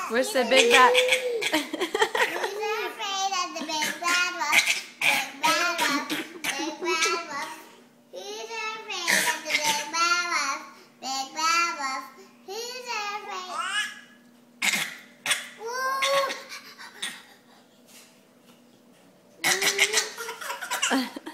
Where's the big bad? Who's afraid of the big bad wolf? Big bad wolf, big bad wolf. Who's afraid of the big bad wolf? Big bad wolf. Who's afraid? Woo!